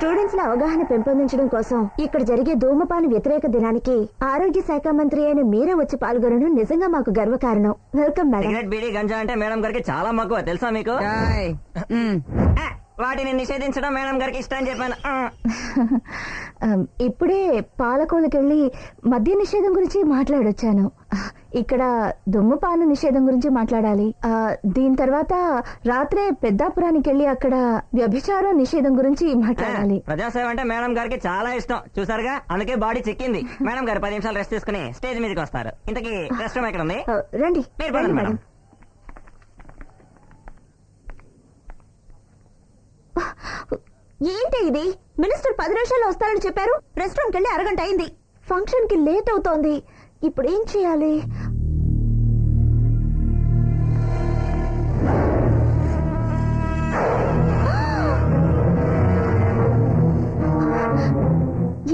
Students లో అవగాహన పెంపొందించడం కోసం ఇక్కడ జరిగే ధూమపాన వ్యతిరేక దినానికి ఆరోగ్య శాఖ మంత్రి అయిన మీరే వచ్చి పాల్గొనడం నిజంగా మాకు గర్వకారణం. Welcome madam. Cigarette bidi ganja అంటే మేడం గారికి చాలా మక్కువ, తెలుసా మీకు? వాటిని నిషేధించడం మేడం గారికి ఇష్టం అని చెప్పాను. ఇప్పుడే పాలకోలకెళ్ళి మద్య నిషేధం గురించి మాట్లాడొచ్చాను. ఇక్కడ ధూమపాన నిషేధం గురించి మాట్లాడాలి. దీని తర్వాత రాత్రే పెద్దాపురానికి వెళ్ళి అక్కడ వ్యభిచారం నిషేధం గురించి మాట్లాడాలి. ప్రజాసేవ అంటే మేడం గారికి చాలా ఇష్టం, చూసారుగా, అందుకే బాడీ చిక్కింది. మేడం గారు 10 నిమిషాలు రెస్ట్ తీసుకుని స్టేజ్ మీదకి వస్తారు. ఇంతకీ రెస్ట్ రూమ్ ఎక్కడ ఉంది? రండి మేడం. ఏంటి ఇది? మినిస్టర్ 10 నిమిషాల్లో వస్తారని చెప్పారు. రెస్టారెంట్కి వెళ్ళి అరగంట అయింది. ఫంక్షన్ కి లేట్ అవుతోంది. ఇప్పుడు ఏం చేయాలి?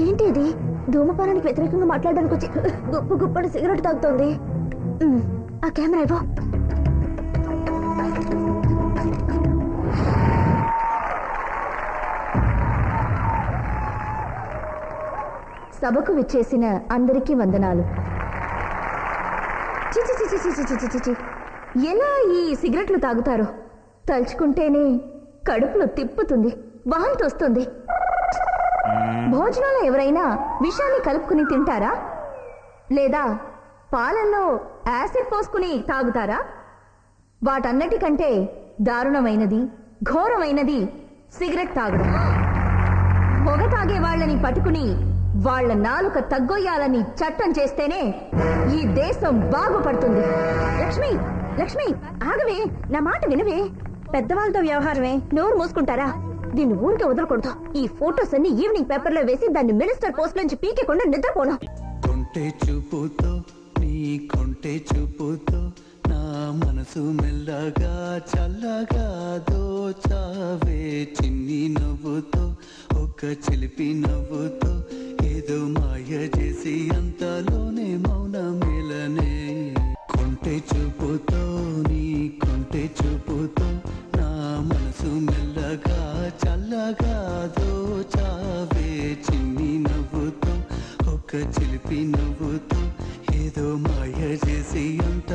ఏంటి ఇది? ధూమపానానికి వ్యతిరేకంగా మాట్లాడడానికి వచ్చి గుప్పు గుప్పని సిగరెట్ తాగుతోంది. ఆ కెమెరా ఇవ్వు. సభకు విచ్చేసిన అందరికీ వందనాలు. ఎలా ఈ సిగరెట్లు తాగుతారో తలుచుకుంటేనే కడుపులో తిప్పుతుంది, వాంతి వస్తుంది. భోజనంలో ఎవరైనా విషాన్ని కలుపుకుని తింటారా? లేదా పాలల్లో యాసిడ్ పోసుకుని తాగుతారా? వాటన్నిటికంటే దారుణమైనది, ఘోరమైనది సిగరెట్ తాగడం. పొగ తాగే వాళ్ళని పట్టుకుని వాళ్ళ నాలుక తగ్గొయ్యాలని చట్టం చేస్తేనే ఈ దేశం బాగుపడుతుంది. లక్ష్మి, లక్ష్మి ఆగవే, నా మాట వినవే. పెద్దవాళ్ళతో వ్యవహారమే, నోరు మూసుకుంటారా? దీన్ని ఊరికే వదలకూడదు. ఈ ఫోటోస్ అన్ని ఈవినింగ్ పేపర్ లో వేసి దాన్ని మినిస్టర్ పోస్ట్ నుంచి పీకేకుండా నిద్రపోను. కొంటే చూపుతో నీ కొంటే చూపుతో నా మనసు మెల్లగా చల్లగా దోచావే. చిన్ని నవ్వుతో ఒక చిలిపి నవ్వుతో ఏదో మాయ చేసి అంతలోనే మౌన మేలనే. కొంటే చూపుతో నీ కొంటే చూపుతో నా మనసు మెల్లగా చల్లగా దోచావే. చిన్ని నవ్వుతో ఒక చిలిపి నవ్వుతో ఏదో మాయ చేసి అంత